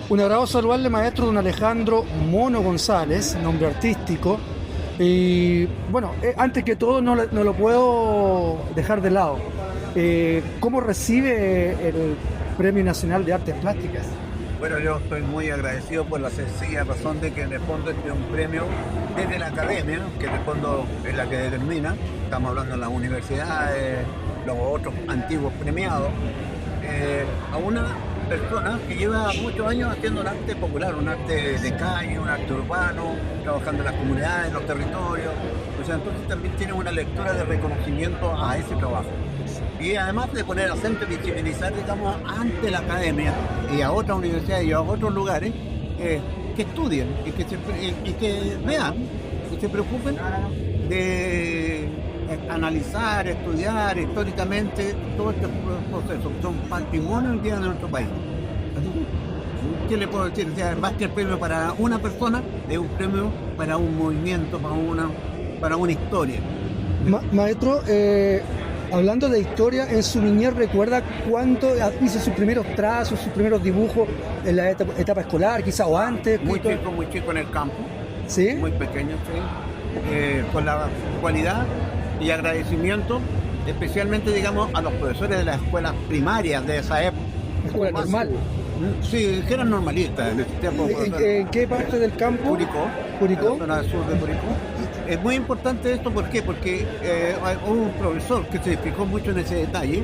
Un agrado saludarle, maestro, don Alejandro Mono González, nombre artístico. Y bueno, antes que todo no lo puedo dejar de lado. ¿Cómo recibe el Premio Nacional de Artes Plásticas? Bueno, yo estoy muy agradecido por la sencilla razón de que en el fondo este es un premio desde la academia, que en el fondo es la que determina, estamos hablando de las universidades, los otros antiguos premiados, a una persona que lleva muchos años haciendo un arte popular, un arte de calle, un arte urbano, trabajando en las comunidades, en los territorios. O sea, entonces también tiene una lectura de reconocimiento a ese trabajo. Y además de poner acento y visibilizar, digamos, ante la academia y a otras universidades y a otros lugares, que estudien y que vean y se preocupen de analizar, estudiar históricamente todo este proceso, que son patrimonio hoy día de nuestro país. ¿Qué le puedo decir? O sea, más que el premio para una persona, es un premio para un movimiento, para una historia. Maestro, hablando de historia, en su niñez, ¿recuerda cuándo hizo sus primeros trazos, sus primeros dibujos en la etapa escolar, quizá, o antes? Muy chico en el campo. ¿Sí? Muy pequeño, sí. Con la cualidad y agradecimiento, especialmente, digamos, a los profesores de las escuelas primarias de esa época. ¿Escuela normal? Sí, que eran normalistas en ese tiempo. ¿En qué parte del campo? Curicó. En la zona del sur de Curicó. Es muy importante esto, ¿por qué? Porque hubo un profesor que se fijó mucho en ese detalle,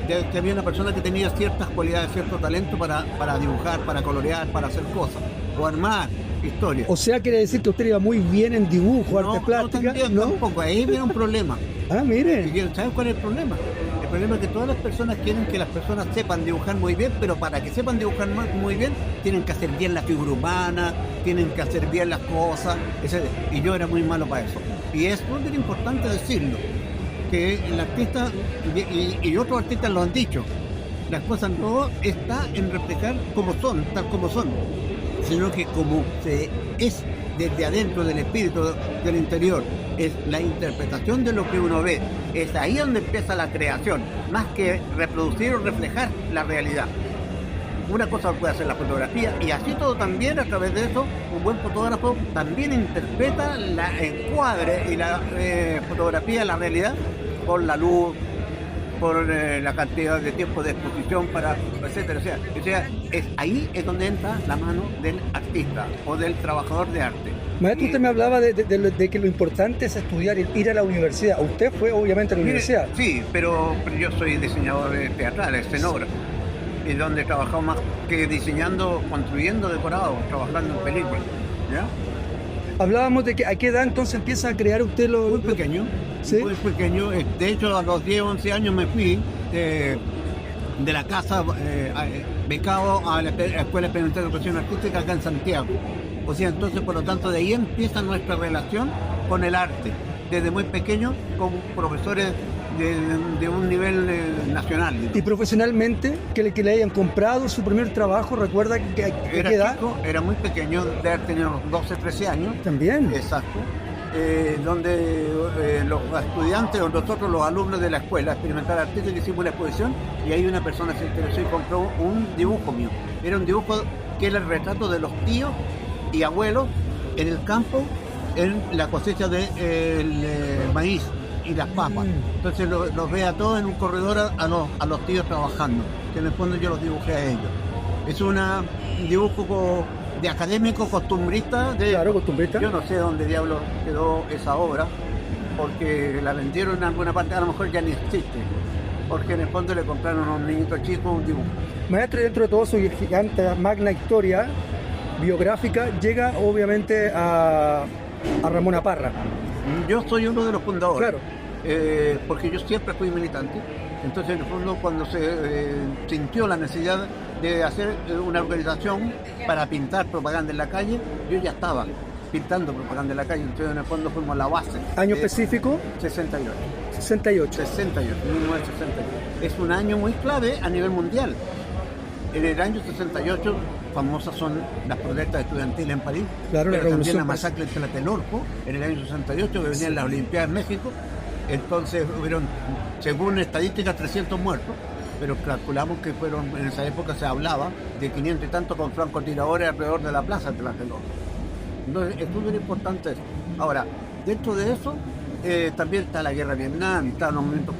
que había una persona que tenía ciertas cualidades, cierto talento para dibujar, para colorear, para hacer cosas, o armar historias. O sea, quiere decir que usted iba muy bien en dibujo, artes plásticas. No, tampoco, ahí viene un problema. Ah, mire. ¿Sabes cuál es el problema? El problema es que todas las personas quieren que las personas sepan dibujar muy bien, pero para que sepan dibujar muy bien, tienen que hacer bien la figura humana, tienen que hacer bien las cosas, y yo era muy malo para eso. Y es muy importante decirlo, que el artista, y otros artistas lo han dicho, las cosas no está en reflejar como son, tal como son, sino que como es desde adentro del espíritu, del interior, es la interpretación de lo que uno ve, es ahí donde empieza la creación, más que reproducir o reflejar la realidad. Una cosa puede hacer la fotografía, y así todo también, a través de eso, un buen fotógrafo también interpreta el encuadre y la fotografía, la realidad, por la luz, por la cantidad de tiempo de exposición, etcétera. O sea, ahí es donde entra la mano del artista o del trabajador de arte. Maestro, usted me hablaba de que lo importante es estudiar, ir a la universidad. Usted fue obviamente a la universidad. Sí, pero yo soy diseñador teatral, escenógrafo, y donde he trabajado más que diseñando, construyendo decorados, trabajando en películas. ¿Ya? Hablábamos de que a qué edad entonces empieza a crear usted lo... Muy pequeño, ¿sí? Muy pequeño. De hecho, a los 10, 11 años me fui de la casa becado a la Escuela Experimental de Educación Artística acá en Santiago. O sea, entonces, por lo tanto, de ahí empieza nuestra relación con el arte, desde muy pequeño, con profesores de un nivel nacional. ¿Y profesionalmente, que le hayan comprado su primer trabajo? ¿Recuerda qué edad? Chico, era muy pequeño, de haber tenido unos 12, 13 años. ¿También? Exacto. Donde los estudiantes o nosotros, los alumnos de la Escuela Experimental Artística, hicimos una exposición, y ahí una persona se interesó y compró un dibujo mío. Era un dibujo que era el retrato de los tíos y abuelos en el campo, en la cosecha del maíz y las papas. Entonces los ve a todos en un corredor a los tíos trabajando, que en el fondo yo los dibujé a ellos. Es un dibujo de académico costumbrista. Claro, costumbrista. Yo no sé dónde diablos quedó esa obra, porque la vendieron en alguna parte, a lo mejor ya ni existe, porque en el fondo le compraron a un niñito chico un dibujo. Maestro, dentro de todo su gigante, magna historia biográfica, llega obviamente a Ramón Aparra. Yo soy uno de los fundadores. Claro. Porque yo siempre fui militante. Entonces, en el fondo, cuando se sintió la necesidad de hacer una organización para pintar propaganda en la calle, yo ya estaba pintando propaganda en la calle. Entonces, en el fondo, fuimos la base. ¿Año específico? 68. 68. 1968. Es un año muy clave a nivel mundial. En el año 68, famosas son las protestas estudiantiles en París, claro, pero también la masacre en Tlatelolco, en el año 68, que venían las Olimpiadas en México. Entonces hubieron, según estadísticas, 300 muertos, pero calculamos que fueron, en esa época se hablaba de 500 y tantos con francotiradores alrededor de la plaza de Tlatelolco. Entonces es súper importante eso. Ahora, dentro de eso también está la guerra de Vietnam, está los movimientos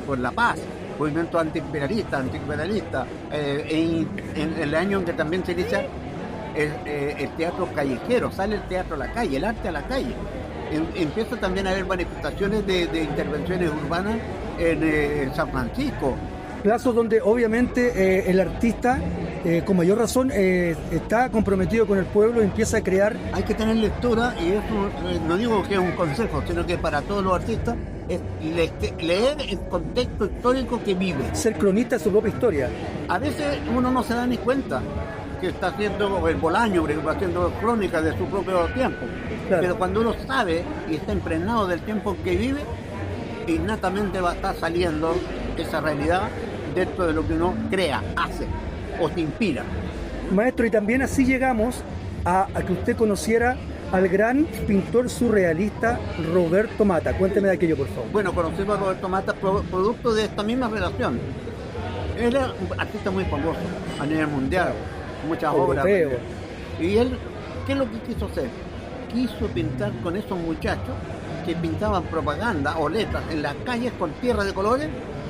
por la paz, movimientos antiimperialistas, en el año en que también se inicia el teatro callejero, sale el teatro a la calle, el arte a la calle. Empieza también a haber manifestaciones de intervenciones urbanas en San Francisco. Plazos donde obviamente el artista, con mayor razón, está comprometido con el pueblo y empieza a crear. Hay que tener lectura, y eso no digo que es un consejo, sino que para todos los artistas es leer el contexto histórico que vive. Ser cronista de su propia historia. A veces uno no se da ni cuenta que está haciendo el Bolaño, por ejemplo, haciendo crónicas de su propio tiempo. Claro. Pero cuando uno sabe y está impregnado del tiempo que vive, innatamente va a estar saliendo esa realidad dentro de lo que uno crea, hace o se inspira. Maestro, y también así llegamos a que usted conociera al gran pintor surrealista Roberto Mata. Cuénteme de aquello, por favor. Bueno, conocimos a Roberto Mata producto de esta misma relación. Él era un artista muy famoso a nivel mundial, muchas obras. Y él, ¿qué es lo que quiso hacer? Quiso pintar con esos muchachos que pintaban propaganda o letras en las calles con tierra de colores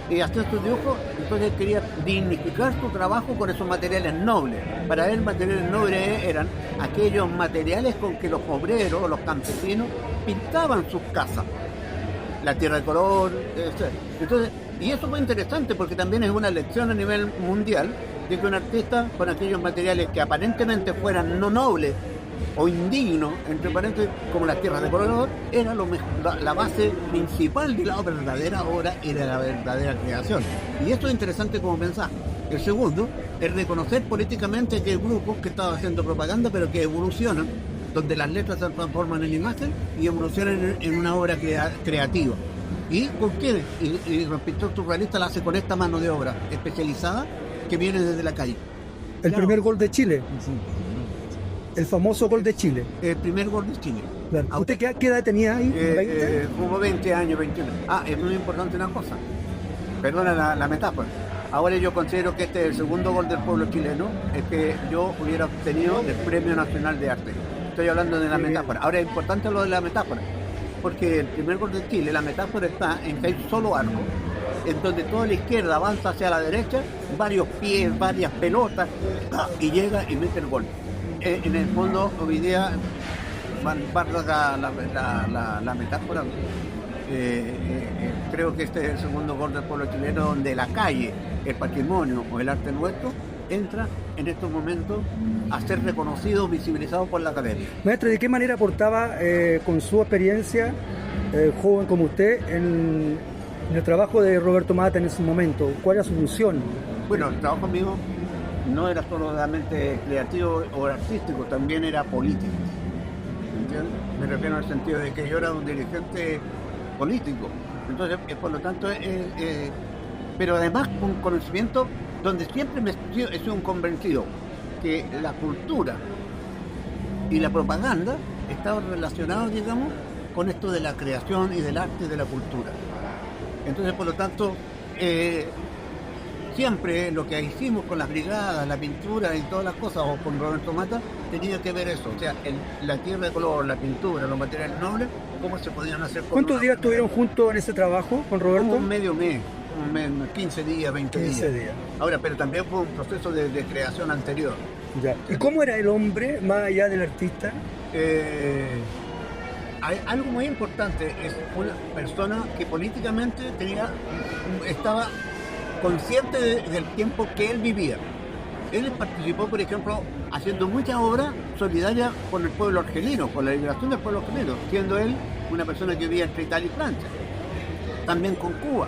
y hacer sus dibujos. Entonces él quería dignificar su trabajo con esos materiales nobles. Para él, materiales nobles eran aquellos materiales con que los obreros, los campesinos, pintaban sus casas. La tierra de color, etc. Entonces, y eso fue interesante porque también es una lección a nivel mundial de que un artista con aquellos materiales que aparentemente fueran no nobles o indignos, entre paréntesis, como las tierras de color, era la base principal de la verdadera obra y de la verdadera creación. Y esto es interesante como pensar. El segundo es reconocer políticamente que hay grupos que estaban haciendo propaganda, pero que evolucionan, donde las letras se transforman en imagen y evolucionan en una obra creativa. ¿Y con qué? Y el pintor surrealista la hace con esta mano de obra especializada que viene desde la calle. El primer gol de Chile. El famoso gol de Chile. El primer gol de Chile. Claro. ¿Usted qué edad tenía ahí? ¿20? Como 20 años, 21. Es muy importante una cosa. Perdona la metáfora. Ahora yo considero que este es el segundo gol del pueblo chileno, es que yo hubiera obtenido el Premio Nacional de Arte. Estoy hablando de la metáfora. Ahora es importante lo de la metáfora, porque el primer gol de Chile, la metáfora está en que hay un solo arco, en donde toda la izquierda avanza hacia la derecha, varios pies, varias pelotas, y llega y mete el gol. En el fondo, hoy día, la metáfora, creo que este es el segundo gol del pueblo chileno, donde la calle, el patrimonio o el arte nuestro entra en estos momentos a ser reconocido, visibilizado por la academia. Maestro, ¿de qué manera aportaba con su experiencia, joven como usted, en el trabajo de Roberto Mata en ese momento? ¿Cuál era su función? Bueno, el trabajo mío no era solamente creativo o artístico, también era político. ¿Entiendes? Me refiero en el sentido de que yo era un dirigente político. Entonces, por lo tanto, pero además con conocimiento donde siempre he sido un convencido que la cultura y la propaganda estaban relacionados, digamos, con esto de la creación y del arte y de la cultura. Entonces, por lo tanto, siempre lo que hicimos con las brigadas, la pintura y todas las cosas, o con Roberto Mata, tenía que ver eso, o sea, la tierra de color, la pintura, los materiales nobles, cómo se podían hacer. ¿Cuántos días estuvieron juntos en ese trabajo con Roberto? Como un medio mes, 15 días, 20 días. Ahora, pero también fue un proceso de creación anterior. Ya. ¿Y cómo era el hombre, más allá del artista? Hay algo muy importante, es una persona que políticamente estaba consciente del tiempo que él vivía. Él participó, por ejemplo, haciendo muchas obras solidarias con el pueblo argelino, con la liberación del pueblo argelino, siendo él una persona que vivía entre Italia y Francia. También con Cuba,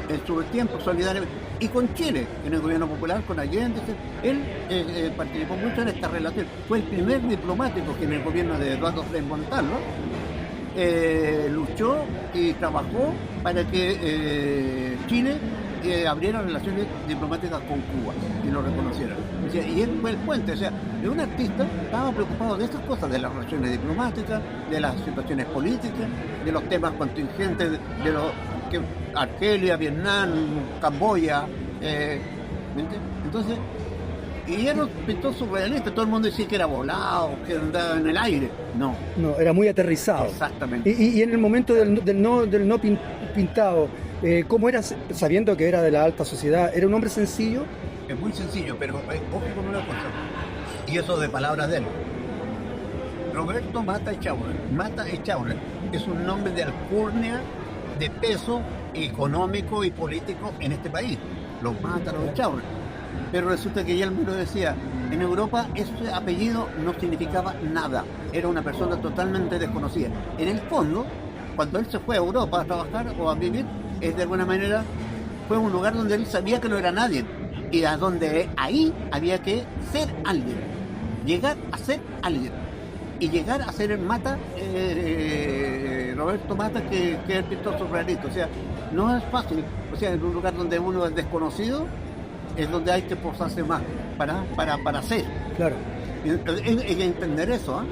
en su tiempo solidario, y con Chile, en el gobierno popular, con Allende. Él participó mucho en esta relación. Fue el primer diplomático que en el gobierno de Eduardo Frei Montalva luchó y trabajó para que Chile abriera relaciones diplomáticas con Cuba y lo reconocieran. O sea, y él fue el puente. O sea, de un artista estaba preocupado de estas cosas, de las relaciones diplomáticas, de las situaciones políticas, de los temas contingentes, de los que Argelia, Vietnam, Camboya, ¿me entiendes? Entonces, y era un pintor surrealista, todo el mundo decía que era volado, que andaba en el aire. No, No, era muy aterrizado. exactamente. Y en el momento del no pintado, ¿cómo era, sabiendo que era de la alta sociedad? ¿Era un hombre sencillo? Es muy sencillo, pero ojo con una cosa, y eso de palabras de él. Roberto Mata Echaurren. Mata Echaurren es un nombre de alcurnia, de peso económico y político en este país. Los Mata, los Echaurren. Pero resulta que ya él me lo decía, en Europa ese apellido no significaba nada. Era una persona totalmente desconocida. En el fondo, cuando él se fue a Europa a trabajar o a vivir, es de alguna manera, fue un lugar donde él sabía que no era nadie. Y a donde ahí había que ser alguien. Llegar a ser alguien. Y llegar a ser el Mata, Roberto Mata, que es el pintor surrealista. O sea, no es fácil. O sea, en un lugar donde uno es desconocido, es donde hay que esforzarse más para ser. Claro. Hay que entender eso, ¿eh?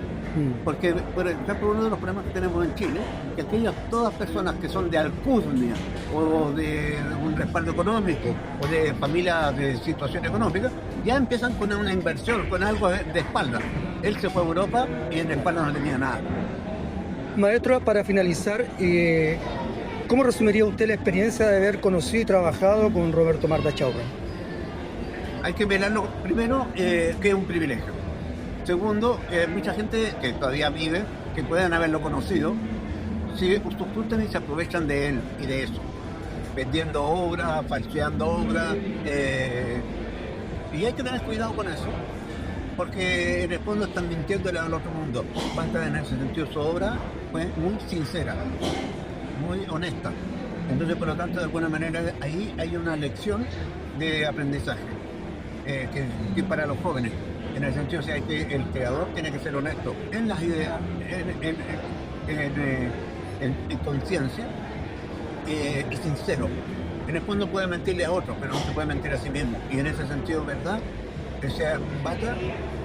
Porque, por ejemplo, uno de los problemas que tenemos en Chile, que todas personas que son de alcurnia o de un respaldo económico o de familias de situación económica, ya empiezan con una inversión, con algo de espalda. Él se fue a Europa y en la espalda no tenía nada. Maestro, para finalizar, ¿cómo resumiría usted la experiencia de haber conocido y trabajado con Roberto Mata Echaurren? Hay que velarlo primero, que es un privilegio. Segundo, mucha gente que todavía vive, que pueden haberlo conocido, se usurpan y se aprovechan de él y de eso, vendiendo obras, falseando obras, y hay que tener cuidado con eso, porque en el fondo están mintiéndole al otro mundo. Mata, en ese sentido, su obra fue muy sincera, muy honesta. Entonces, por lo tanto, de alguna manera, ahí hay una lección de aprendizaje que para los jóvenes. En el sentido, o sea, que el creador tiene que ser honesto en las ideas, en conciencia, y sincero. En el fondo puede mentirle a otros, pero no se puede mentir a sí mismo. Y en ese sentido, ¿verdad? O sea, Mata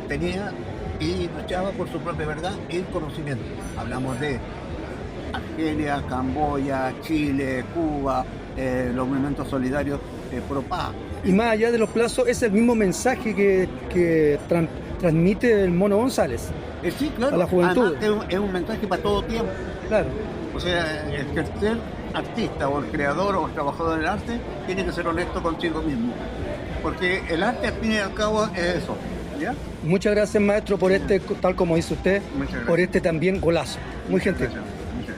tenía y luchaba por su propia verdad y conocimiento. Hablamos de Argelia, Camboya, Chile, Cuba, los movimientos solidarios pro paz. Y más allá de los plazos, es el mismo mensaje que transmite el Mono González. Sí, claro. A la juventud. Además, es un mensaje para todo tiempo. Claro. O sea, el que ser artista o el creador o el trabajador del arte tiene que ser honesto consigo mismo. Porque el arte, al fin y al cabo, es eso. ¿Ya? Muchas gracias, maestro, por tal como dice usted, Muchas gracias. por también golazo. Muy gentil. Muchas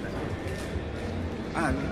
gracias.